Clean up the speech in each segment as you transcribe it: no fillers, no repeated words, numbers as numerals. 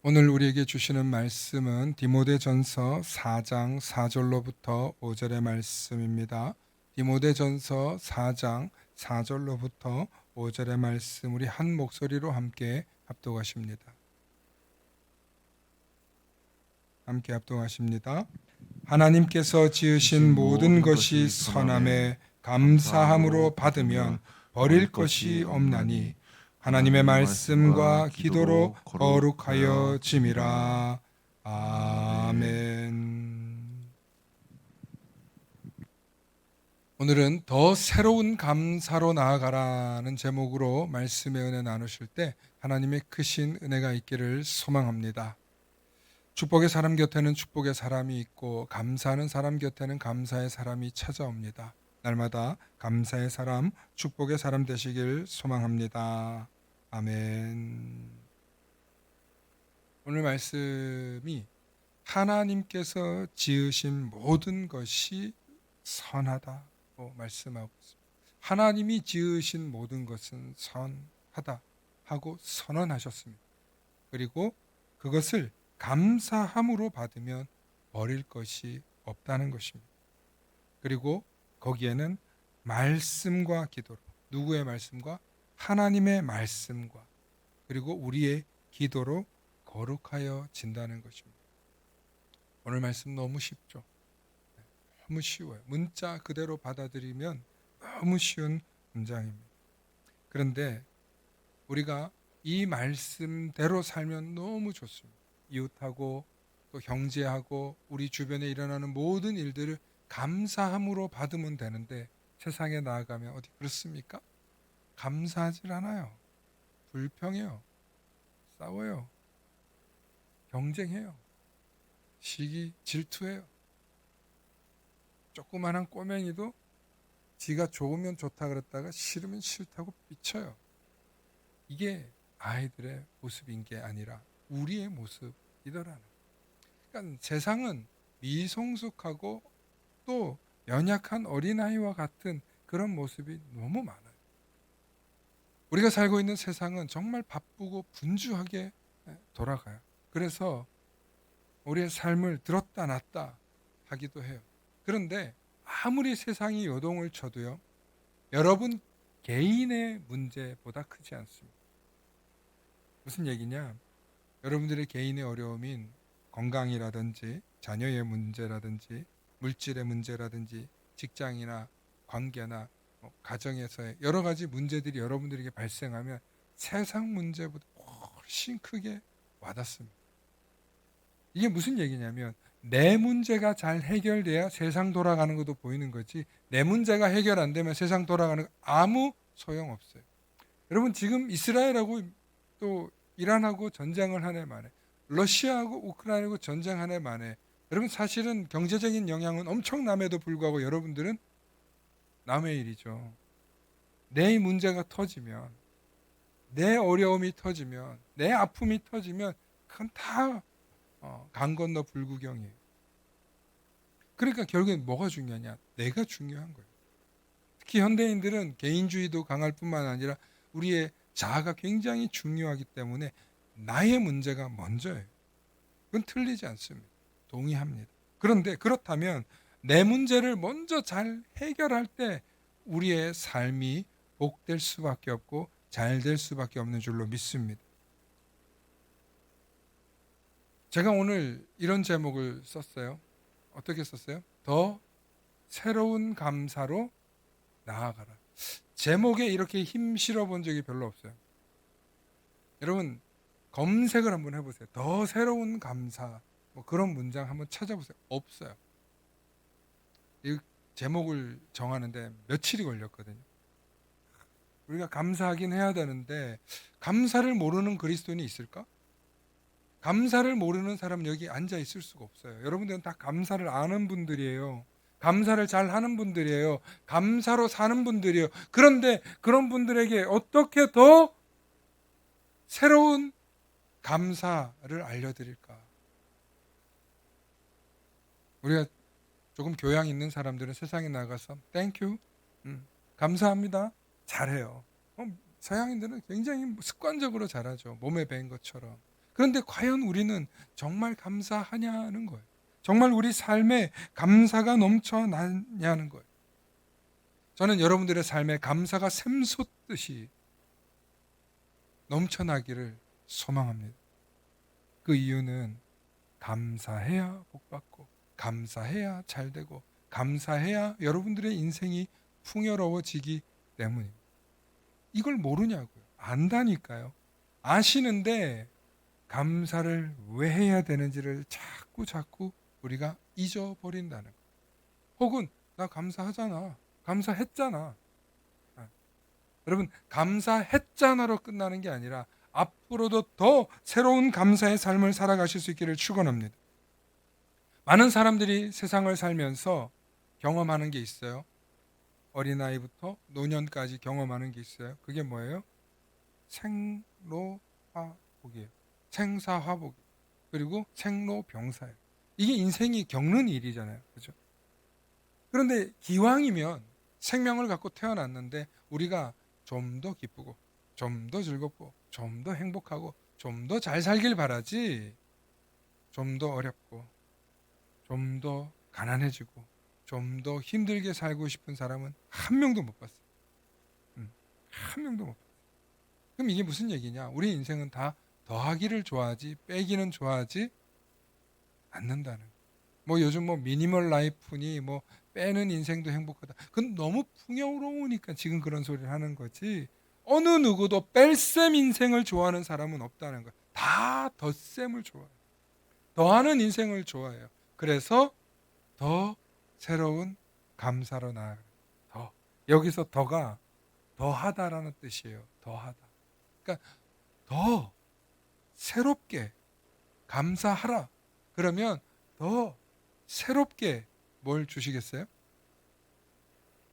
오늘 우리에게 주시는 말씀은 디모데전서 4장 4절로부터 5절의 말씀입니다. 디모데전서 4장 4절로부터 5절의 말씀 우리 한 목소리로 함께 합독하십니다. 하나님께서 지으신 모든 것이 선함에 감사함으로 받으면 버릴 것이 없나니 하나님의 말씀과 기도로 거룩하여 짐이라. 아멘. 오늘은 더 새로운 감사로 나아가라는 제목으로 말씀의 은혜 나누실 때 하나님의 크신 은혜가 있기를 소망합니다. 축복의 사람 곁에는 축복의 사람이 있고 감사하는 사람 곁에는 감사의 사람이 찾아옵니다. 날마다 감사의 사람, 축복의 사람 되시길 소망합니다. 아멘. 오늘 말씀이 하나님께서 지으신 모든 것이 선하다고 말씀하고 있습니다. 하나님이 지으신 모든 것은 선하다 하고 선언하셨습니다. 그리고 그것을 감사함으로 받으면 버릴 것이 없다는 것입니다. 그리고 거기에는 말씀과 기도로, 누구의 말씀과? 하나님의 말씀과 그리고 우리의 기도로 거룩하여 진다는 것입니다. 오늘 말씀 너무 쉽죠? 너무 쉬워요. 문자 그대로 받아들이면 너무 쉬운 문장입니다. 그런데 우리가 이 말씀대로 살면 너무 좋습니다. 이웃하고 또 형제하고 우리 주변에 일어나는 모든 일들을 감사함으로 받으면 되는데 세상에 나아가면 어디 그렇습니까? 감사하질 않아요. 불평해요. 싸워요. 경쟁해요. 시기 질투해요. 조그마한 꼬맹이도 지가 좋으면 좋다 그랬다가 싫으면 싫다고 삐쳐요. 이게 아이들의 모습인 게 아니라 우리의 모습이더라는. 그러니까 세상은 미성숙하고 또 연약한 어린아이와 같은 그런 모습이 너무 많아요. 우리가 살고 있는 세상은 정말 바쁘고 분주하게 돌아가요. 그래서 우리의 삶을 들었다 놨다 하기도 해요. 그런데 아무리 세상이 요동을 쳐도요, 여러분 개인의 문제보다 크지 않습니다. 무슨 얘기냐? 여러분들의 개인의 어려움인 건강이라든지 자녀의 문제라든지 물질의 문제라든지 직장이나 관계나 가정에서의 여러 가지 문제들이 여러분들에게 발생하면 세상 문제보다 훨씬 크게 와닿습니다. 이게 무슨 얘기냐면 내 문제가 잘 해결돼야 세상 돌아가는 것도 보이는 거지, 내 문제가 해결 안 되면 세상 돌아가는 거 아무 소용없어요. 여러분 지금 이스라엘하고 또 이란하고 전쟁을 한 해 만에, 러시아하고 우크라이나하고 전쟁 한 해 만에, 여러분 사실은 경제적인 영향은 엄청남에도 불구하고 여러분들은 남의 일이죠. 내 문제가 터지면, 내 어려움이 터지면, 내 아픔이 터지면 그건 다 강 건너 불구경이에요. 그러니까 결국엔 뭐가 중요하냐? 내가 중요한 거예요. 특히 현대인들은 개인주의도 강할 뿐만 아니라 우리의 자아가 굉장히 중요하기 때문에 나의 문제가 먼저예요. 그건 틀리지 않습니다. 동의합니다. 그런데 그렇다면 내 문제를 먼저 잘 해결할 때 우리의 삶이 복될 수밖에 없고 잘 될 수밖에 없는 줄로 믿습니다. 제가 오늘 이런 제목을 썼어요. 어떻게 썼어요? 더 새로운 감사로 나아가라. 제목에 이렇게 힘 실어 본 적이 별로 없어요. 여러분 검색을 한번 해보세요. 더 새로운 감사, 뭐 그런 문장 한번 찾아보세요. 없어요. 이 제목을 정하는데 며칠이 걸렸거든요. 우리가 감사하긴 해야 되는데 감사를 모르는 그리스도인이 있을까? 감사를 모르는 사람 여기 앉아 있을 수가 없어요. 여러분들은 다 감사를 아는 분들이에요. 감사를 잘 하는 분들이에요. 감사로 사는 분들이에요. 그런데 그런 분들에게 어떻게 더 새로운 감사를 알려드릴까? 우리가 조금 교양 있는 사람들은 세상에 나가서 땡큐, 감사합니다, 잘해요. 서양인들은 굉장히 습관적으로 잘하죠. 몸에 밴 것처럼. 그런데 과연 우리는 정말 감사하냐는 거예요. 정말 우리 삶에 감사가 넘쳐나냐는 거예요. 저는 여러분들의 삶에 감사가 샘솟듯이 넘쳐나기를 소망합니다. 그 이유는 감사해야 복받고, 감사해야 잘되고, 감사해야 여러분들의 인생이 풍요로워지기 때문입니다. 이걸 모르냐고요. 안다니까요. 아시는데 감사를 왜 해야 되는지를 자꾸 우리가 잊어버린다는 거예요. 혹은 나 감사하잖아. 감사했잖아. 여러분, 감사했잖아로 끝나는 게 아니라 앞으로도 더 새로운 감사의 삶을 살아가실 수 있기를 축원합니다. 많은 사람들이 세상을 살면서 경험하는 게 있어요. 어린아이부터 노년까지 경험하는 게 있어요. 그게 뭐예요? 생로화복이에요. 생사화복. 그리고 생로병사예요. 이게 인생이 겪는 일이잖아요. 그렇죠? 그런데 기왕이면 생명을 갖고 태어났는데 우리가 좀 더 기쁘고 좀 더 즐겁고 좀 더 행복하고 좀 더 잘 살길 바라지, 좀 더 어렵고 좀 더 가난해지고 좀 더 힘들게 살고 싶은 사람은 한 명도 못 봤어요. 한 명도 못 봤어요. 그럼 이게 무슨 얘기냐? 우리 인생은 다 더하기를 좋아하지 빼기는 좋아하지 않는다는 거예요. 뭐 요즘 뭐 미니멀 라이프니 뭐 빼는 인생도 행복하다. 그건 너무 풍요로우니까 지금 그런 소리를 하는 거지. 어느 누구도 뺄셈 인생을 좋아하는 사람은 없다는 거예요. 다 덧셈을 좋아해요. 더하는 인생을 좋아해요. 그래서 더 새로운 감사로 나아가요. 더. 여기서 더가 더하다라는 뜻이에요. 더하다. 그러니까 더 새롭게 감사하라. 그러면 더 새롭게 뭘 주시겠어요?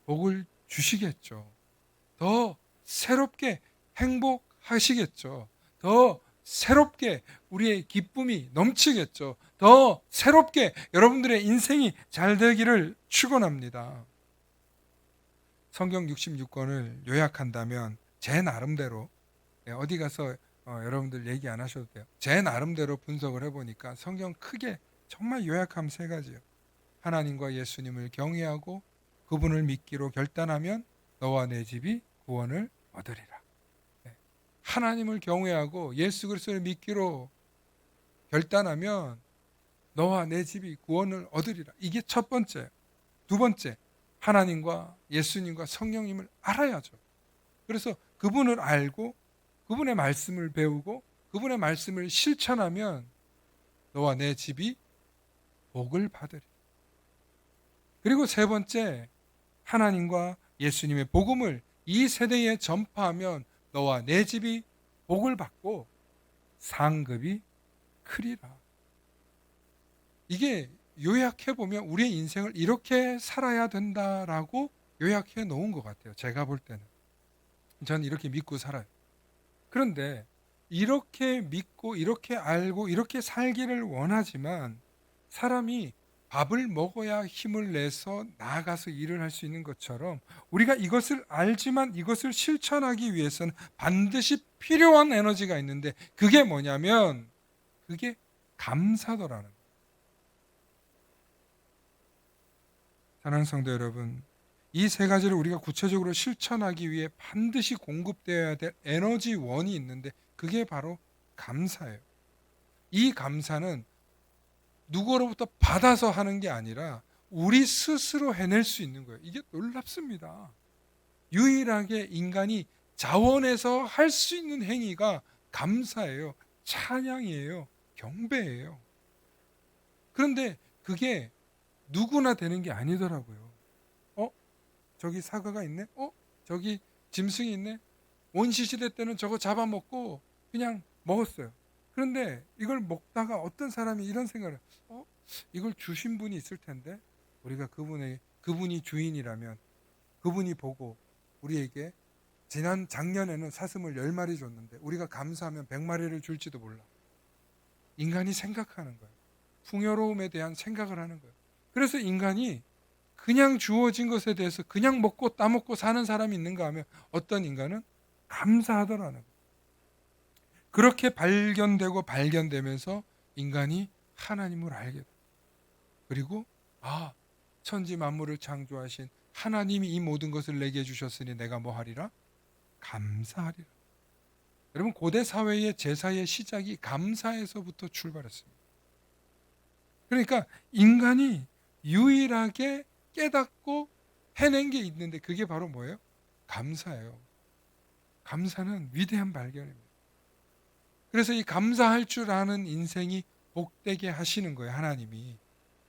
복을 주시겠죠. 더 새롭게 행복하시겠죠. 더 새롭게 우리의 기쁨이 넘치겠죠. 더 새롭게 여러분들의 인생이 잘 되기를 축원합니다. 성경 66권을 요약한다면 제 나름대로, 어디 가서 여러분들 얘기 안 하셔도 돼요. 제 나름대로 분석을 해보니까 성경 크게 정말 요약하면 세 가지예요. 하나님과 예수님을 경외하고 그분을 믿기로 결단하면 너와 내 집이 구원을 얻으리라. 하나님을 경외하고 예수 그리스도를 믿기로 결단하면 너와 내 집이 구원을 얻으리라. 이게 첫 번째. 두 번째, 하나님과 예수님과 성령님을 알아야죠. 그래서 그분을 알고 그분의 말씀을 배우고 그분의 말씀을 실천하면 너와 내 집이 복을 받으리라. 그리고 세 번째, 하나님과 예수님의 복음을 이 세대에 전파하면 너와 내 집이 복을 받고 상급이 크리라. 이게 요약해보면 우리의 인생을 이렇게 살아야 된다라고 요약해 놓은 것 같아요. 제가 볼 때는. 저는 이렇게 믿고 살아요. 그런데 이렇게 믿고 이렇게 알고 이렇게 살기를 원하지만 사람이 밥을 먹어야 힘을 내서 나아가서 일을 할 수 있는 것처럼 우리가 이것을 알지만 이것을 실천하기 위해서는 반드시 필요한 에너지가 있는데 그게 뭐냐면 그게 감사더라는 거예요. 사랑하는 성도 여러분, 이 세 가지를 우리가 구체적으로 실천하기 위해 반드시 공급되어야 될 에너지원이 있는데 그게 바로 감사예요. 이 감사는 누구로부터 받아서 하는 게 아니라 우리 스스로 해낼 수 있는 거예요. 이게 놀랍습니다. 유일하게 인간이 자원해서 할 수 있는 행위가 감사예요. 찬양이에요. 경배예요. 그런데 그게 누구나 되는 게 아니더라고요. 저기 사과가 있네? 저기 짐승이 있네? 원시시대 때는 저거 잡아먹고 그냥 먹었어요. 그런데 이걸 먹다가 어떤 사람이 이런 생각을 해요. 이걸 주신 분이 있을 텐데 우리가 그분이 주인이라면 그분이 보고 우리에게 지난 작년에는 사슴을 10마리 줬는데 우리가 감사하면 100마리를 줄지도 몰라. 인간이 생각하는 거예요. 풍요로움에 대한 생각을 하는 거예요. 그래서 인간이 그냥 주어진 것에 대해서 그냥 먹고 따먹고 사는 사람이 있는가 하면 어떤 인간은 감사하더라는 거예요. 그렇게 발견되고 발견되면서 인간이 하나님을 알게 돼. 그리고 천지 만물을 창조하신 하나님이 이 모든 것을 내게 주셨으니 내가 뭐 하리라? 감사하리라. 여러분, 고대 사회의 제사의 시작이 감사에서부터 출발했습니다. 그러니까 인간이 유일하게 깨닫고 해낸 게 있는데 그게 바로 뭐예요? 감사예요. 감사는 위대한 발견입니다. 그래서 이 감사할 줄 아는 인생이 복되게 하시는 거예요, 하나님이.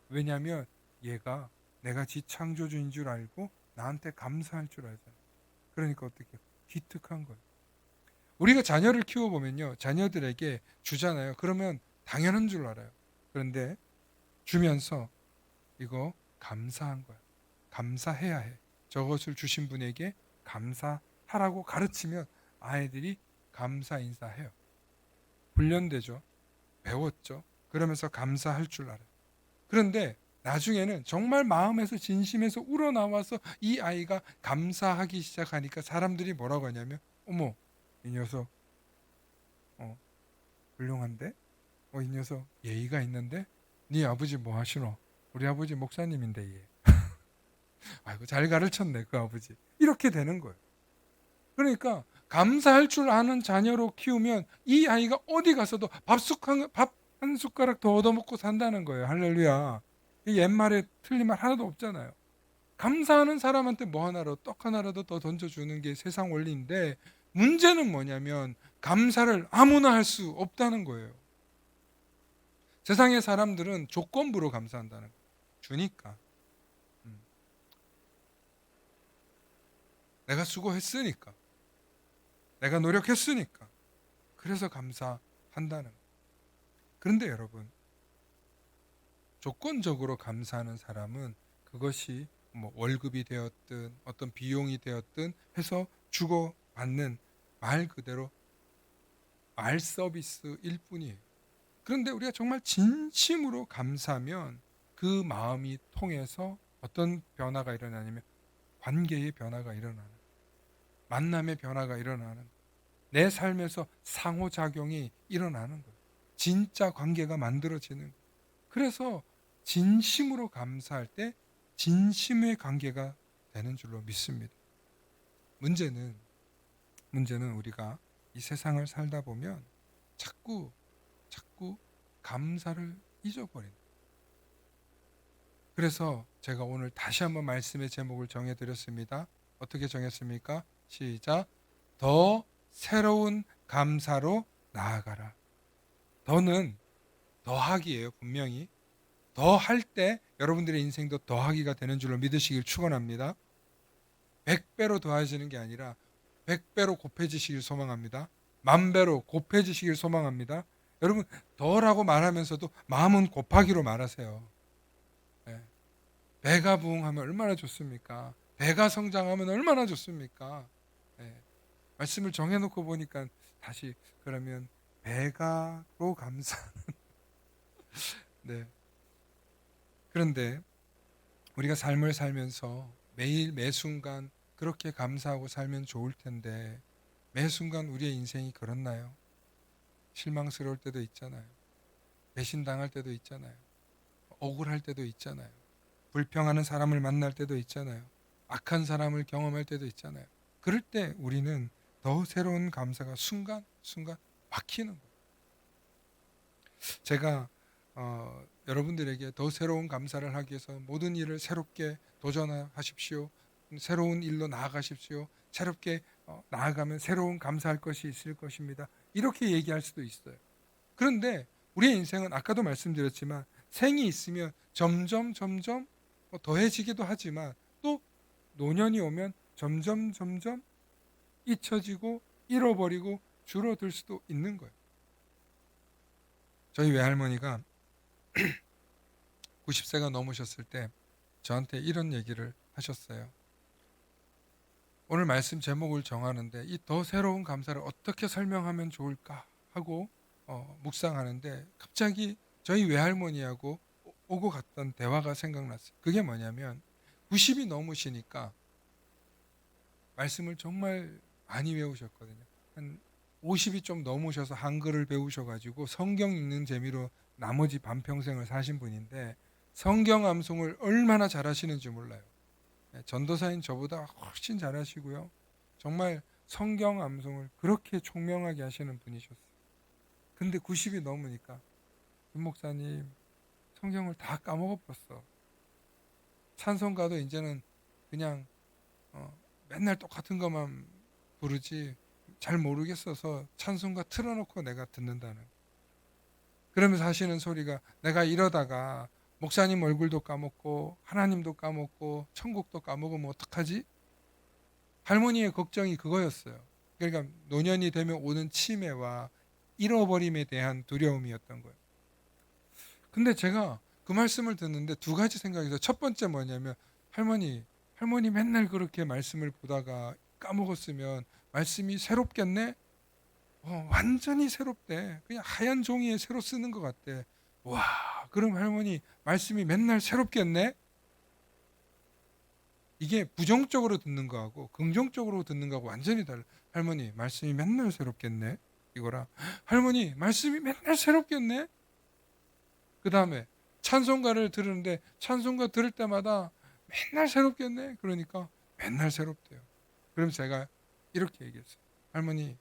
왜냐하면 얘가 내가 지 창조주인 줄 알고 나한테 감사할 줄 알잖아요. 그러니까 어떻게 기특한 거예요. 우리가 자녀를 키워보면요, 자녀들에게 주잖아요. 그러면 당연한 줄 알아요. 그런데 주면서 이거 감사한 거야. 감사해야 해. 저것을 주신 분에게 감사하라고 가르치면 아이들이 감사 인사해요. 훈련되죠. 배웠죠. 그러면서 감사할 줄 알아요. 그런데 나중에는 정말 마음에서 진심에서 우러나와서 이 아이가 감사하기 시작하니까 사람들이 뭐라고 하냐면, 어머, 이 녀석 훌륭한데? 이 녀석 예의가 있는데? 네 아버지 뭐 하시노? 우리 아버지 목사님인데 얘. 아이고 잘 가르쳤네 그 아버지. 이렇게 되는 거예요. 그러니까 감사할 줄 아는 자녀로 키우면 이 아이가 어디 가서도 밥 한 숟가락 더 얻어먹고 산다는 거예요. 할렐루야. 이 옛말에 틀린 말 하나도 없잖아요. 감사하는 사람한테 뭐 하나로 떡 하나라도 더 던져주는 게 세상 원리인데, 문제는 뭐냐면 감사를 아무나 할 수 없다는 거예요. 세상의 사람들은 조건부로 감사한다는 거예요. 주니까. 내가 수고했으니까. 내가 노력했으니까. 그래서 감사한다는 거예요. 그런데 여러분, 조건적으로 감사하는 사람은 그것이 뭐 월급이 되었든 어떤 비용이 되었든 해서 주고받는 말 그대로 말 서비스일 뿐이에요. 그런데 우리가 정말 진심으로 감사하면 그 마음이 통해서 어떤 변화가 일어나냐면 관계의 변화가 일어나는, 만남의 변화가 일어나는, 내 삶에서 상호작용이 일어나는 거예요. 진짜 관계가 만들어지는 거예요. 그래서 진심으로 감사할 때 진심의 관계가 되는 줄로 믿습니다. 문제는 우리가 이 세상을 살다 보면 자꾸 감사를 잊어버린다. 그래서 제가 오늘 다시 한번 말씀의 제목을 정해드렸습니다. 어떻게 정했습니까? 시작. 더 새로운 감사로 나아가라. 더는 더하기예요. 분명히 더할 때 여러분들의 인생도 더하기가 되는 줄로 믿으시길 축원합니다. 100배로 더해지는 게 아니라 100배로 곱해지시길 소망합니다. 10,000배로 곱해지시길 소망합니다. 여러분, 더라고 말하면서도 마음은 곱하기로 말하세요. 네. 배가 부흥하면 얼마나 좋습니까? 배가 성장하면 얼마나 좋습니까? 네. 말씀을 정해놓고 보니까 다시 그러면 배가로 감사하는 네. 그런데 우리가 삶을 살면서 매일 매순간 그렇게 감사하고 살면 좋을 텐데 매순간 우리의 인생이 그렇나요? 실망스러울 때도 있잖아요. 배신당할 때도 있잖아요. 억울할 때도 있잖아요. 불평하는 사람을 만날 때도 있잖아요. 악한 사람을 경험할 때도 있잖아요. 그럴 때 우리는 더 새로운 감사가 순간순간 막히는 거예요. 제가 여러분들에게 더 새로운 감사를 하기 위해서 모든 일을 새롭게 도전하십시오. 새로운 일로 나아가십시오. 새롭게 나아가면 새로운 감사할 것이 있을 것입니다. 이렇게 얘기할 수도 있어요. 그런데 우리의 인생은 아까도 말씀드렸지만 생이 있으면 점점 더해지기도 하지만 또 노년이 오면 점점 잊혀지고 잃어버리고 줄어들 수도 있는 거예요. 저희 외할머니가 90세가 넘으셨을 때 저한테 이런 얘기를 하셨어요. 오늘 말씀 제목을 정하는데 이 더 새로운 감사를 어떻게 설명하면 좋을까 하고 묵상하는데 갑자기 저희 외할머니하고 오고 갔던 대화가 생각났어요. 그게 뭐냐면 90이 넘으시니까 말씀을 정말 많이 외우셨거든요. 한 50이 좀 넘으셔서 한글을 배우셔가지고 성경 읽는 재미로 나머지 반평생을 사신 분인데 성경 암송을 얼마나 잘하시는지 몰라요. 전도사인 저보다 훨씬 잘하시고요. 정말 성경 암송을 그렇게 총명하게 하시는 분이셨어요. 근데 90이 넘으니까 김 목사님 성경을 다 까먹어버렸어. 찬송가도 이제는 그냥 맨날 똑같은 것만 부르지 잘 모르겠어서 찬송가 틀어놓고 내가 듣는다는. 그러면서 하시는 소리가 내가 이러다가 목사님 얼굴도 까먹고 하나님도 까먹고 천국도 까먹으면 어떡하지? 할머니의 걱정이 그거였어요. 그러니까 노년이 되면 오는 치매와 잃어버림에 대한 두려움이었던 거예요. 근데 제가 그 말씀을 듣는데 두 가지 생각이 있어요. 첫 번째 뭐냐면 할머니 맨날 그렇게 말씀을 보다가 까먹었으면 말씀이 새롭겠네? 완전히 새롭대. 그냥 하얀 종이에 새로 쓰는 것 같대. 와, 그럼 할머니 말씀이 맨날 새롭겠네? 이게 부정적으로 듣는 거하고 긍정적으로 듣는 거하고 완전히 달라. 할머니 말씀이 맨날 새롭겠네? 이거랑 할머니 말씀이 맨날 새롭겠네? 그 다음에 찬송가를 들으는데 찬송가 들을 때마다 맨날 새롭겠네? 그러니까 맨날 새롭대요. 그럼 제가 이렇게 얘기했어요. 할머니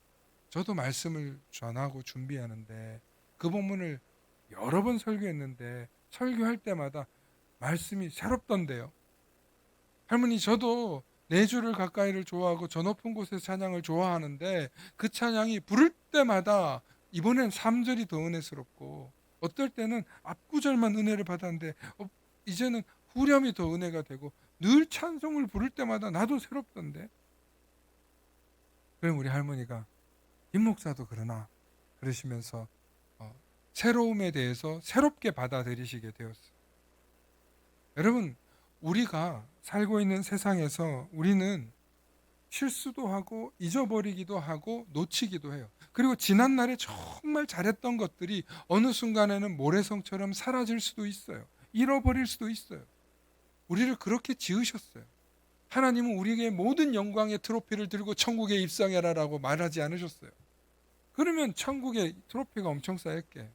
저도 말씀을 전하고 준비하는데 그 본문을 여러 번 설교했는데 설교할 때마다 말씀이 새롭던데요. 할머니 저도 네 주를 가까이를 좋아하고 저 높은 곳에서 찬양을 좋아하는데 그 찬양이 부를 때마다 이번엔 3절이 더 은혜스럽고 어떨 때는 앞구절만 은혜를 받았는데 이제는 후렴이 더 은혜가 되고 늘 찬송을 부를 때마다 나도 새롭던데. 그럼 우리 할머니가 김 목사도 그러나 그러시면서 새로움에 대해서 새롭게 받아들이시게 되었어요. 여러분 우리가 살고 있는 세상에서 우리는 실수도 하고 잊어버리기도 하고 놓치기도 해요. 그리고 지난날에 정말 잘했던 것들이 어느 순간에는 모래성처럼 사라질 수도 있어요. 잃어버릴 수도 있어요. 우리를 그렇게 지으셨어요. 하나님은 우리에게 모든 영광의 트로피를 들고 천국에 입성해라라고 말하지 않으셨어요. 그러면 천국에 트로피가 엄청 쌓였게.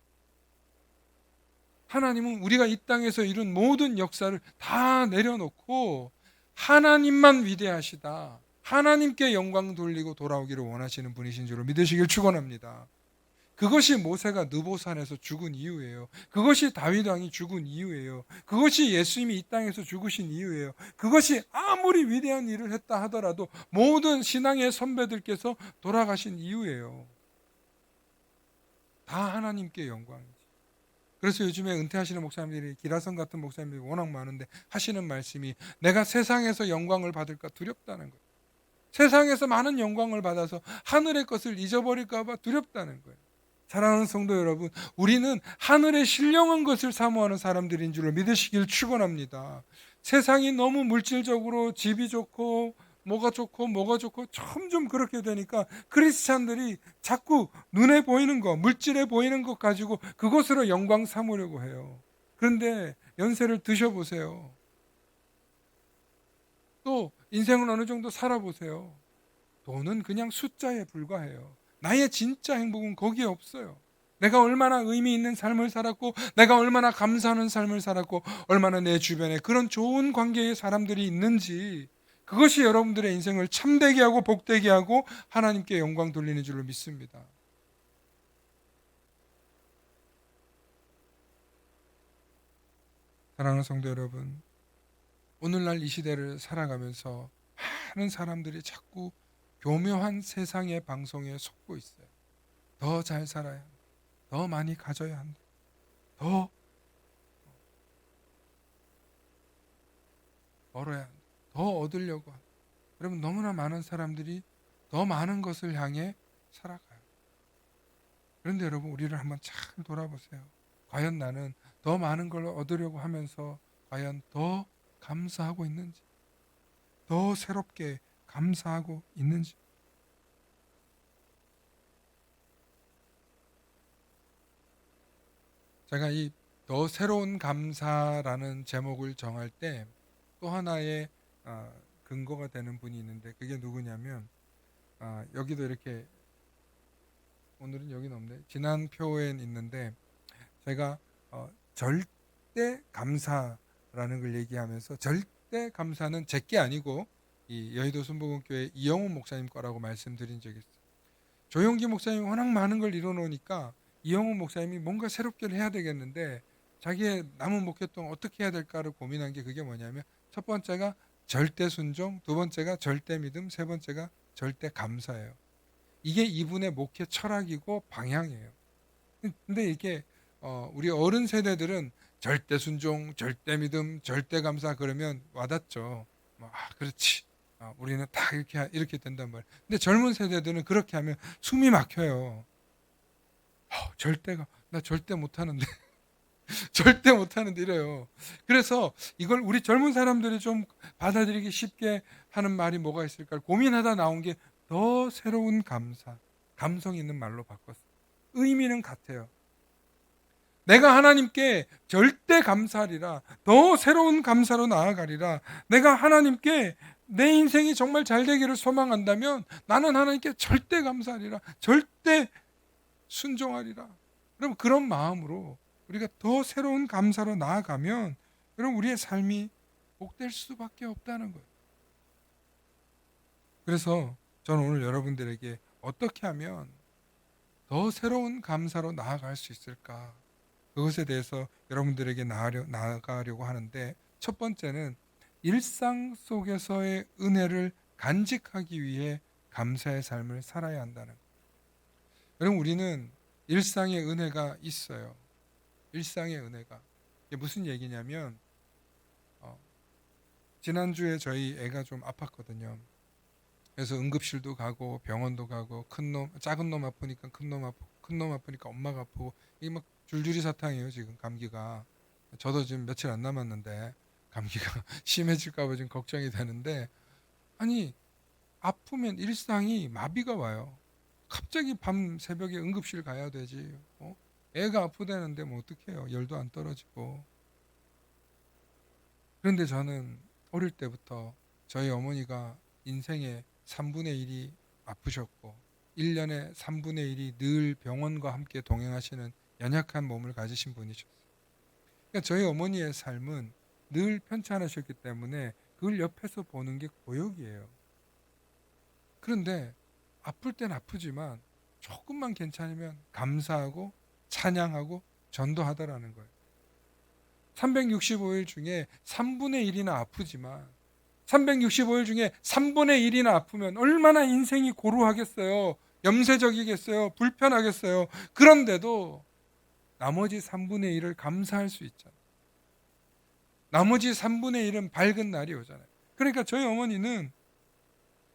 하나님은 우리가 이 땅에서 이룬 모든 역사를 다 내려놓고 하나님만 위대하시다. 하나님께 영광 돌리고 돌아오기를 원하시는 분이신 줄로 믿으시길 축원합니다. 그것이 모세가 느보산에서 죽은 이유예요. 그것이 다윗 왕이 죽은 이유예요. 그것이 예수님이 이 땅에서 죽으신 이유예요. 그것이 아무리 위대한 일을 했다 하더라도 모든 신앙의 선배들께서 돌아가신 이유예요. 다 하나님께 영광이지. 그래서 요즘에 은퇴하시는 목사님들이 기라성 같은 목사님들이 워낙 많은데 하시는 말씀이 내가 세상에서 영광을 받을까 두렵다는 거예요. 세상에서 많은 영광을 받아서 하늘의 것을 잊어버릴까 봐 두렵다는 거예요. 사랑하는 성도 여러분, 우리는 하늘의 신령한 것을 사모하는 사람들인 줄로 믿으시길 축원합니다. 세상이 너무 물질적으로 집이 좋고 뭐가 좋고 점점 그렇게 되니까 크리스찬들이 자꾸 눈에 보이는 것, 물질에 보이는 것 가지고 그것으로 영광 삼으려고 해요. 그런데 연세를 드셔보세요. 또 인생을 어느 정도 살아보세요. 돈은 그냥 숫자에 불과해요. 나의 진짜 행복은 거기에 없어요. 내가 얼마나 의미 있는 삶을 살았고 내가 얼마나 감사하는 삶을 살았고 얼마나 내 주변에 그런 좋은 관계의 사람들이 있는지 그것이 여러분들의 인생을 참되게 하고 복되게 하고 하나님께 영광 돌리는 줄로 믿습니다. 사랑하는 성도 여러분, 오늘날 이 시대를 살아가면서 많은 사람들이 자꾸 교묘한 세상의 방송에 속고 있어요. 더 잘 살아야 한다. 더 많이 가져야 한다. 더 벌어야 한다. 더 얻으려고 한다. 여러분 너무나 많은 사람들이 더 많은 것을 향해 살아가요. 그런데 여러분 우리를 한번 잘 돌아보세요. 과연 나는 더 많은 걸 얻으려고 하면서 과연 더 감사하고 있는지, 더 새롭게 감사하고 있는지. 제가 이 더 새로운 감사라는 제목을 정할 때 또 하나의 근거가 되는 분이 있는데 그게 누구냐면 여기도 이렇게 오늘은 여긴 없네. 지난 표엔 있는데 제가 절대 감사라는 걸 얘기하면서 절대 감사는 제게 아니고 이 여의도 순복음교회 이영훈 목사님 거라고 말씀드린 적이 있어요. 조용기 목사님이 워낙 많은 걸 이뤄놓으니까 이영훈 목사님이 뭔가 새롭게 해야 되겠는데 자기의 남은 목회동 어떻게 해야 될까를 고민한 게 그게 뭐냐면 첫 번째가 절대 순종, 두 번째가 절대 믿음, 세 번째가 절대 감사예요. 이게 이분의 목회 철학이고 방향이에요. 근데 이게 우리 어른 세대들은 절대 순종, 절대 믿음, 절대 감사 그러면 와닿죠. 그렇지. 우리는 다 이렇게 된단 말이에요. 근데 젊은 세대들은 그렇게 하면 숨이 막혀요. 나 절대 못하는데. 절대 못하는데 이래요. 그래서 이걸 우리 젊은 사람들이 좀 받아들이기 쉽게 하는 말이 뭐가 있을까 고민하다 나온 게 더 새로운 감사, 감성 있는 말로 바꿨어요. 의미는 같아요. 내가 하나님께 절대 감사하리라. 더 새로운 감사로 나아가리라. 내가 하나님께 내 인생이 정말 잘 되기를 소망한다면 나는 하나님께 절대 감사하리라. 절대 순종하리라. 그럼 그런 마음으로 우리가 더 새로운 감사로 나아가면 여러분 우리의 삶이 복될 수밖에 없다는 거예요. 그래서 저는 오늘 여러분들에게 어떻게 하면 더 새로운 감사로 나아갈 수 있을까? 그것에 대해서 여러분들에게 나아가려고 하는데 첫 번째는 일상 속에서의 은혜를 간직하기 위해 감사의 삶을 살아야 한다는 거예요. 여러분 우리는 일상의 은혜가 있어요. 일상의 은혜가. 이게 무슨 얘기냐면 지난주에 저희 애가 좀 아팠거든요. 그래서 응급실도 가고 병원도 가고 작은 놈 아프니까 큰 놈 아프니까 엄마가 아프고 이게 막 줄줄이 사탕이에요. 지금 감기가. 저도 지금 며칠 안 남았는데 감기가 심해질까 봐 지금 걱정이 되는데 아니 아프면 일상이 마비가 와요. 갑자기 밤 새벽에 응급실 가야 되지. 애가 아프다는데 뭐 어떡해요. 열도 안 떨어지고. 그런데 저는 어릴 때부터 저희 어머니가 인생의 3분의 1이 아프셨고 1년에 3분의 1이 늘 병원과 함께 동행하시는 연약한 몸을 가지신 분이셨어요. 그러니까 저희 어머니의 삶은 늘 편찮으셨기 때문에 그걸 옆에서 보는 게 고역이에요. 그런데 아플 땐 아프지만 조금만 괜찮으면 감사하고 찬양하고 전도하더라는 거예요. 365일 중에 3분의 1이나 아프지만 365일 중에 3분의 1이나 아프면 얼마나 인생이 고루하겠어요. 염세적이겠어요. 불편하겠어요. 그런데도 나머지 3분의 1을 감사할 수 있잖아요. 나머지 3분의 1은 밝은 날이 오잖아요. 그러니까 저희 어머니는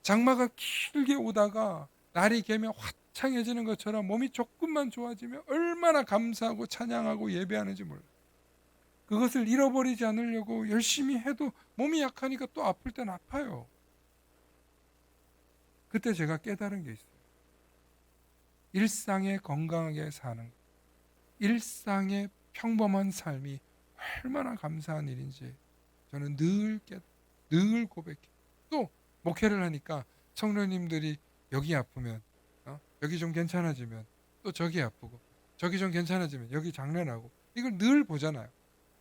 장마가 길게 오다가 날이 개면 화창해지는 것처럼 몸이 조금만 좋아지면 얼마나 감사하고 찬양하고 예배하는지 몰라요. 그것을 잃어버리지 않으려고 열심히 해도 몸이 약하니까 또 아플 땐 아파요. 그때 제가 깨달은 게 있어요. 일상에 건강하게 사는 것, 일상의 평범한 삶이 얼마나 감사한 일인지 저는 늘 고백해요. 또 목회를 하니까 성도님들이 여기 아프면 여기 좀 괜찮아지면 또 저기 아프고 저기 좀 괜찮아지면 여기 장난하고 이걸 늘 보잖아요.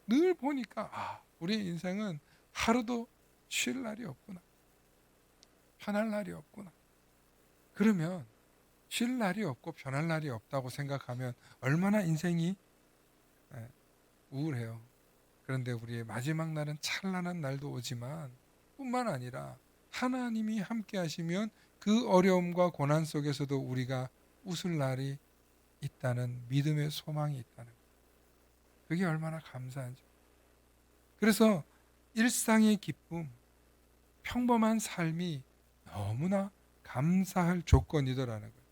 늘 보니까 우리의 인생은 하루도 쉴 날이 없구나. 편할 날이 없구나. 그러면 쉴 날이 없고 편할 날이 없다고 생각하면 얼마나 인생이 우울해요. 그런데 우리의 마지막 날은 찬란한 날도 오지만 뿐만 아니라 하나님이 함께 하시면 그 어려움과 고난 속에서도 우리가 웃을 날이 있다는 믿음의 소망이 있다는 거예요. 그게 얼마나 감사한지. 그래서 일상의 기쁨, 평범한 삶이 너무나 감사할 조건이더라는 거예요.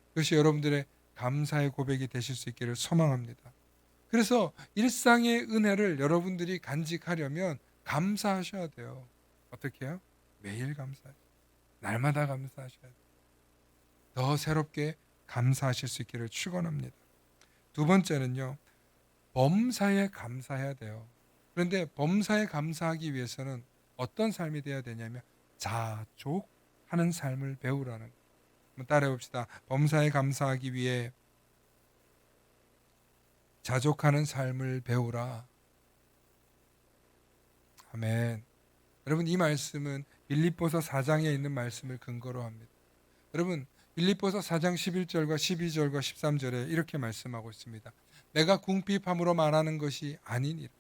그것이 여러분들의 감사의 고백이 되실 수 있기를 소망합니다. 그래서 일상의 은혜를 여러분들이 간직하려면 감사하셔야 돼요. 어떻게 해요? 매일 감사해요. 날마다 감사하셔야 돼요. 더 새롭게 감사하실 수 있기를 축원합니다. 두 번째는요. 범사에 감사해야 돼요. 그런데 범사에 감사하기 위해서는 어떤 삶이 돼야 되냐면 자족하는 삶을 배우라는 거예요. 한번 따라해 봅시다. 범사에 감사하기 위해 자족하는 삶을 배우라. 아멘. 여러분, 이 말씀은 빌립보서 4장에 있는 말씀을 근거로 합니다. 여러분, 빌립보서 4장 11절과 12절과 13절에 이렇게 말씀하고 있습니다. 내가 궁핍함으로 말하는 것이 아니니라.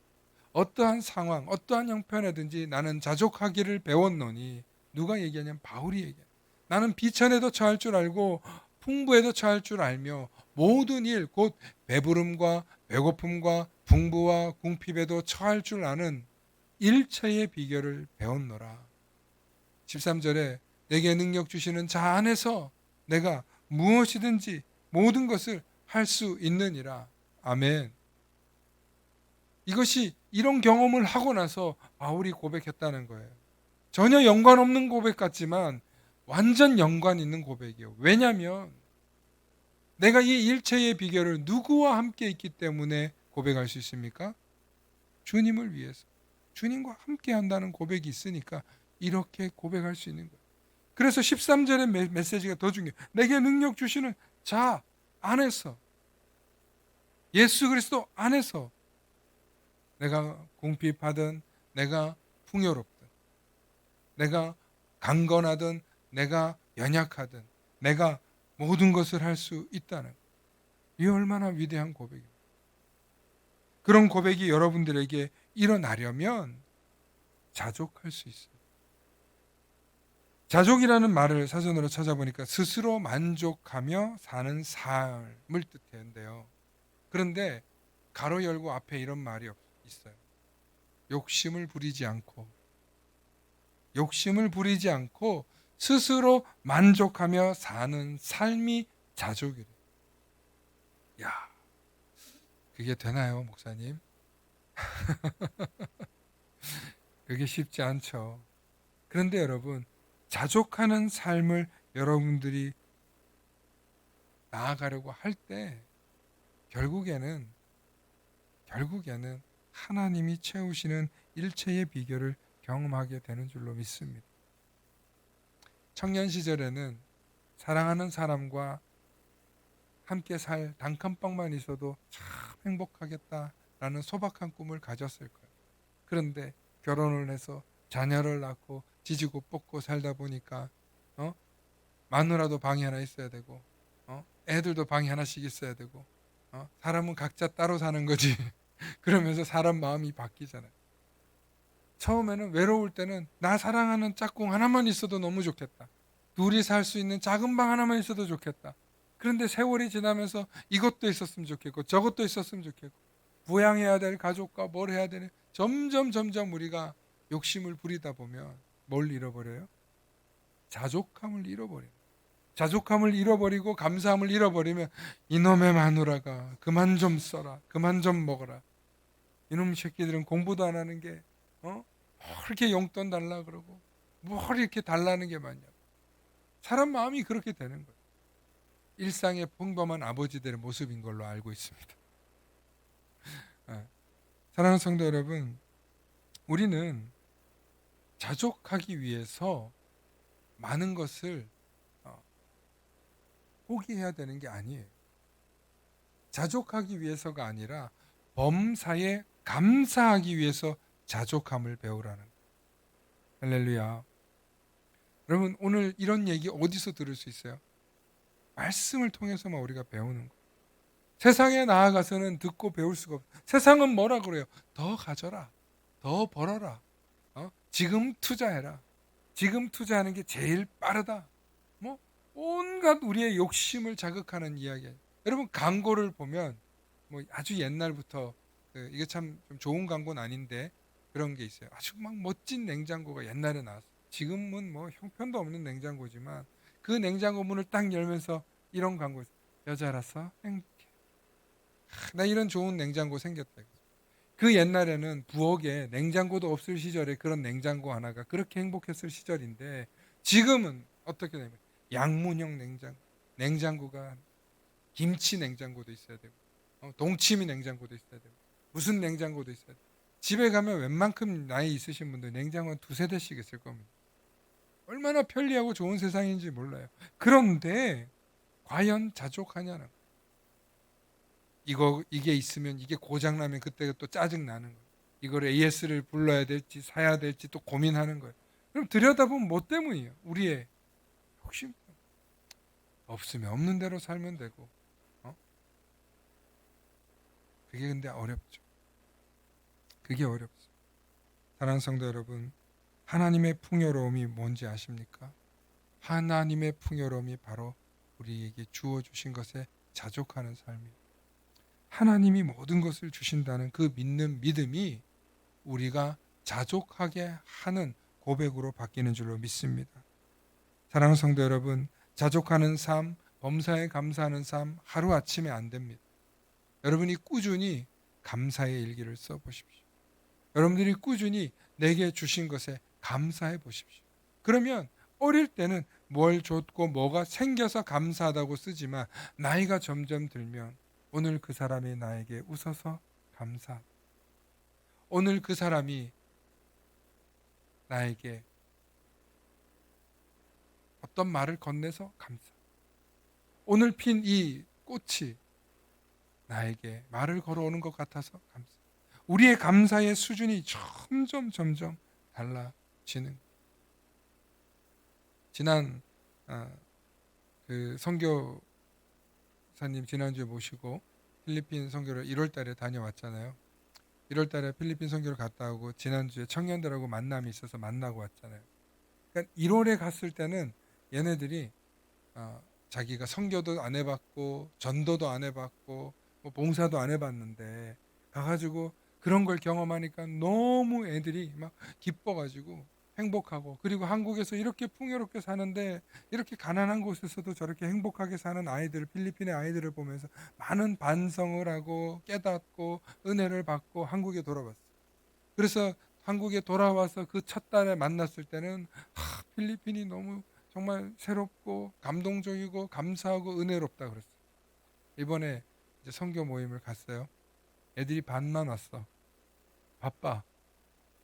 어떠한 상황, 어떠한 형편에든지 나는 자족하기를 배웠노니. 누가 얘기하냐면 바울이 얘기해요. 나는 비천에도 처할 줄 알고 풍부에도 처할 줄 알며 모든 일, 곧 배부름과 배고픔과 풍부와 궁핍에도 처할 줄 아는 일체의 비결을 배웠노라. 13절에 내게 능력 주시는 자 안에서 내가 무엇이든지 모든 것을 할 수 있느니라. 아멘. 이것이 이런 경험을 하고 나서 바울이 고백했다는 거예요. 전혀 연관 없는 고백 같지만 완전 연관 있는 고백이에요. 왜냐하면 내가 이 일체의 비결을 누구와 함께 있기 때문에 고백할 수 있습니까? 주님을 위해서. 주님과 함께 한다는 고백이 있으니까 이렇게 고백할 수 있는 거예요. 그래서 13절의 메시지가 더 중요해요. 내게 능력 주시는 자 안에서, 예수 그리스도 안에서 내가 궁핍하든 내가 풍요롭든 내가 강건하든 내가 연약하든 내가 모든 것을 할 수 있다는, 이 얼마나 위대한 고백입니다. 그런 고백이 여러분들에게 일어나려면 자족할 수 있어요. 자족이라는 말을 사전으로 찾아보니까 스스로 만족하며 사는 삶을 뜻하는데요. 그런데 가로 열고 앞에 이런 말이 있어요. 욕심을 부리지 않고 스스로 만족하며 사는 삶이 자족이래. 야, 그게 되나요, 목사님? 그게 쉽지 않죠. 그런데 여러분, 자족하는 삶을 여러분들이 나아가려고 할 때 결국에는 하나님이 채우시는 일체의 비결을 경험하게 되는 줄로 믿습니다. 청년 시절에는 사랑하는 사람과 함께 살 단칸방만 있어도 참 행복하겠다라는 소박한 꿈을 가졌을 거예요. 그런데 결혼을 해서 자녀를 낳고 지지고 볶고 살다 보니까 마누라도 방이 하나 있어야 되고 애들도 방이 하나씩 있어야 되고 사람은 각자 따로 사는 거지. 그러면서 사람 마음이 바뀌잖아요. 처음에는 외로울 때는 나 사랑하는 짝꿍 하나만 있어도 너무 좋겠다. 둘이 살 수 있는 작은 방 하나만 있어도 좋겠다. 그런데 세월이 지나면서 이것도 있었으면 좋겠고 저것도 있었으면 좋겠고 부양해야 될 가족과 뭘 해야 되는, 점점 우리가 욕심을 부리다 보면 뭘 잃어버려요? 자족함을 잃어버려요. 자족함을 잃어버리고 감사함을 잃어버리면 이놈의 마누라가 그만 좀 써라, 그만 좀 먹어라. 이놈 새끼들은 공부도 안 하는 게 뭐 이렇게 용돈 달라 그러고 뭘 이렇게 달라는 게 많냐. 사람 마음이 그렇게 되는 거예요. 일상의 평범한 아버지들의 모습인 걸로 알고 있습니다. 사랑하는 성도 여러분, 우리는 자족하기 위해서 많은 것을 포기해야 되는 게 아니에요. 자족하기 위해서가 아니라 범사에 감사하기 위해서 자족함을 배우라는 거예요. 할렐루야. 여러분, 오늘 이런 얘기 어디서 들을 수 있어요? 말씀을 통해서만 우리가 배우는 거예요. 세상에 나아가서는 듣고 배울 수가 없어요. 세상은 뭐라 그래요? 더 가져라, 더 벌어라, 지금 투자해라, 지금 투자하는 게 제일 빠르다. 뭐 온갖 우리의 욕심을 자극하는 이야기예요. 여러분, 광고를 보면 뭐 아주 옛날부터 이게 참 좀 좋은 광고는 아닌데 그런 게 있어요. 아주 막 멋진 냉장고가 옛날에 나왔어요. 지금은 뭐 형편도 없는 냉장고지만 그 냉장고 문을 딱 열면서 이런 광고 있어요. 여자라서 행복해. 나 이런 좋은 냉장고 생겼다. 그 옛날에는 부엌에 냉장고도 없을 시절에 그런 냉장고 하나가 그렇게 행복했을 시절인데, 지금은 어떻게 되면 양문형 냉장고가 김치 냉장고도 있어야 되고 동치미 냉장고도 있어야 되고 무슨 냉장고도 있어야 되고, 집에 가면 웬만큼 나이 있으신 분들 냉장고는 두세 대씩 있을 겁니다. 얼마나 편리하고 좋은 세상인지 몰라요. 그런데 과연 자족하냐는, 이게 있으면, 이게 고장나면 그때 또 짜증나는 거예요. 이걸 AS를 불러야 될지 사야 될지 또 고민하는 거예요. 그럼 들여다보면 뭐 때문이에요? 우리의 욕심. 없으면 없는 대로 살면 되고, 어? 그게 근데 어렵죠. 그게 어렵죠. 사랑하는 성도 여러분, 하나님의 풍요로움이 뭔지 아십니까? 하나님의 풍요로움이 바로 우리에게 주어주신 것에 자족하는 삶이에요. 하나님이 모든 것을 주신다는 그 믿는 믿음이 우리가 자족하게 하는 고백으로 바뀌는 줄로 믿습니다. 사랑하는 성도 여러분, 자족하는 삶, 범사에 감사하는 삶 하루아침에 안 됩니다. 여러분이 꾸준히 감사의 일기를 써보십시오. 여러분들이 꾸준히 내게 주신 것에 감사해 보십시오. 그러면 어릴 때는 뭘 줬고 뭐가 생겨서 감사하다고 쓰지만 나이가 점점 들면 오늘 그 사람이 나에게 웃어서 감사, 오늘 그 사람이 나에게 어떤 말을 건네서 감사, 오늘 핀 이 꽃이 나에게 말을 걸어오는 것 같아서 감사. 우리의 감사의 수준이 점점 달라지는. 지난 그 선교사님 지난주에 모시고 필리핀 선교를 1월 달에 다녀왔잖아요. 1월 달에 필리핀 선교를 갔다 오고 지난주에 청년들하고 만남이 있어서 만나고 왔잖아요. 그러니까 1월에 갔을 때는 얘네들이 자기가 선교도 안 해봤고 전도도 안 해봤고 뭐 봉사도 안 해봤는데 가가지고 그런 걸 경험하니까 너무 애들이 막 기뻐가지고 행복하고, 그리고 한국에서 이렇게 풍요롭게 사는데 이렇게 가난한 곳에서도 저렇게 행복하게 사는 아이들, 필리핀의 아이들을 보면서 많은 반성을 하고 깨닫고 은혜를 받고 한국에 돌아왔어요. 그래서 한국에 돌아와서 그 첫 달에 만났을 때는 필리핀이 너무 정말 새롭고 감동적이고 감사하고 은혜롭다 그랬어요. 이번에 이제 선교 모임을 갔어요. 애들이 반만 왔어. 바빠.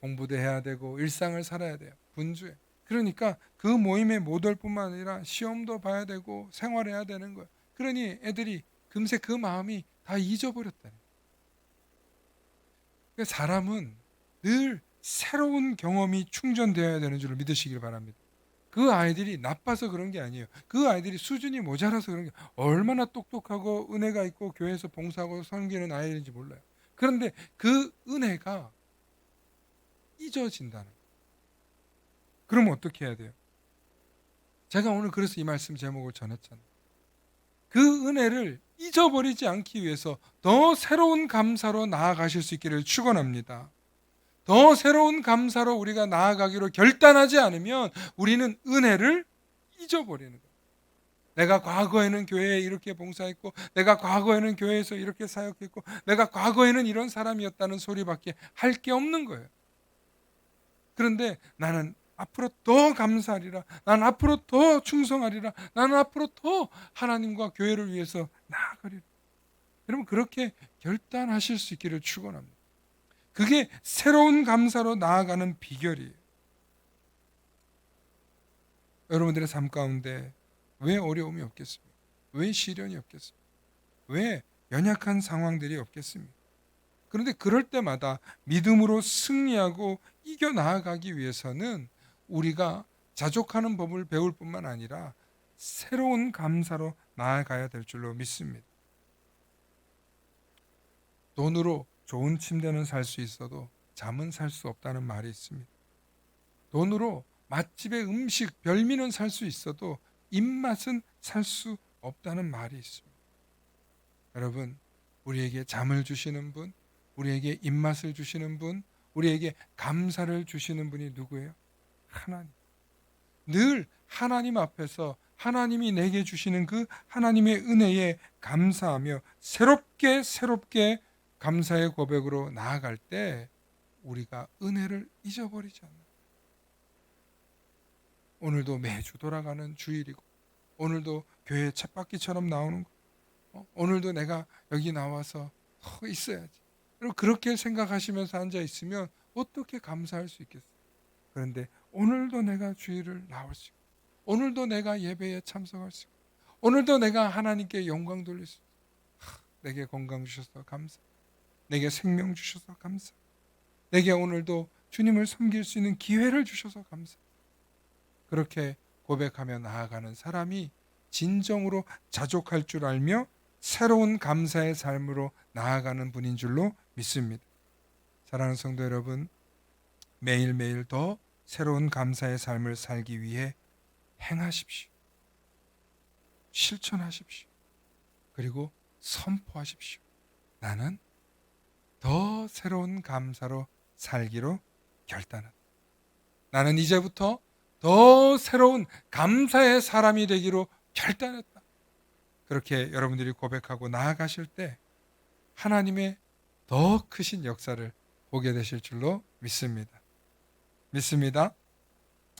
공부도 해야 되고 일상을 살아야 돼요. 분주해. 그러니까 그 모임에 못 올 뿐만 아니라 시험도 봐야 되고 생활해야 되는 거예요. 그러니 애들이 금세 그 마음이 다 잊어버렸다. 그러니까 사람은 늘 새로운 경험이 충전되어야 되는 줄 믿으시길 바랍니다. 그 아이들이 나빠서 그런 게 아니에요. 그 아이들이 수준이 모자라서 그런 게, 얼마나 똑똑하고 은혜가 있고 교회에서 봉사하고 섬기는 아이들인지 몰라요. 그런데 그 은혜가 잊어진다는 거예요. 그러면 어떻게 해야 돼요? 제가 오늘 그래서 이 말씀 제목을 전했잖아요. 그 은혜를 잊어버리지 않기 위해서 더 새로운 감사로 나아가실 수 있기를 축원합니다. 더 새로운 감사로 우리가 나아가기로 결단하지 않으면 우리는 은혜를 잊어버리는 거예요. 내가 과거에는 교회에 이렇게 봉사했고, 내가 과거에는 교회에서 이렇게 사역했고, 내가 과거에는 이런 사람이었다는 소리밖에 할 게 없는 거예요. 그런데 나는 앞으로 더 감사하리라, 나는 앞으로 더 충성하리라, 나는 앞으로 더 하나님과 교회를 위해서 나아가리라. 여러분, 그렇게 결단하실 수 있기를 축원합니다. 그게 새로운 감사로 나아가는 비결이에요. 여러분들의 삶 가운데 왜 어려움이 없겠습니까? 왜 시련이 없겠습니까? 왜 연약한 상황들이 없겠습니까? 그런데 그럴 때마다 믿음으로 승리하고 이겨 나아가기 위해서는 우리가 자족하는 법을 배울 뿐만 아니라 새로운 감사로 나아가야 될 줄로 믿습니다. 돈으로 좋은 침대는 살 수 있어도 잠은 살 수 없다는 말이 있습니다. 돈으로 맛집의 음식, 별미는 살 수 있어도 입맛은 살 수 없다는 말이 있습니다. 여러분, 우리에게 잠을 주시는 분, 우리에게 입맛을 주시는 분, 우리에게 감사를 주시는 분이 누구예요? 하나님. 늘 하나님 앞에서 하나님이 내게 주시는 그 하나님의 은혜에 감사하며 새롭게 감사의 고백으로 나아갈 때 우리가 은혜를 잊어버리지 않아요. 오늘도 매주 돌아가는 주일이고, 오늘도 교회 쳇바퀴처럼 나오는 거, 오늘도 내가 여기 나와서 있어야지. 그리고 그렇게 생각하시면서 앉아 있으면 어떻게 감사할 수 있겠어요? 그런데 오늘도 내가 주일을 나올 수 있고, 오늘도 내가 예배에 참석할 수 있고, 오늘도 내가 하나님께 영광 돌릴 수 있고, 내게 건강 주셔서 감사, 내게 생명 주셔서 감사, 내게 오늘도 주님을 섬길 수 있는 기회를 주셔서 감사. 그렇게 고백하며 나아가는 사람이 진정으로 자족할 줄 알며 새로운 감사의 삶으로 나아가는 분인 줄로 믿습니다. 사랑하는 성도 여러분, 매일매일 더 새로운 감사의 삶을 살기 위해 행하십시오. 실천하십시오. 그리고 선포하십시오. 나는 더 새로운 감사로 살기로 결단한다. 나는 이제부터 더 새로운 감사의 사람이 되기로 결단했다. 그렇게 여러분들이 고백하고 나아가실 때 하나님의 더 크신 역사를 보게 되실 줄로 믿습니다. 믿습니다.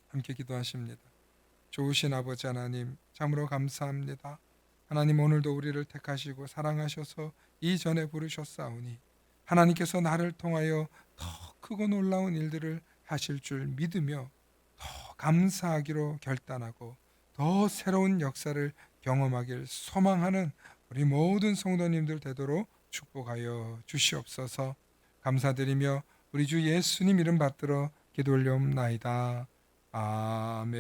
함께 기도하십니다. 좋으신 아버지 하나님, 참으로 감사합니다. 하나님, 오늘도 우리를 택하시고 사랑하셔서 이전에 부르셨사오니 하나님께서 나를 통하여 더 크고 놀라운 일들을 하실 줄 믿으며 더 감사하기로 결단하고 더 새로운 역사를 경험하길 소망하는 우리 모든 성도님들 되도록 축복하여 주시옵소서. 감사드리며 우리 주 예수님 이름 받들어 기도 올려옵나이다. 아멘.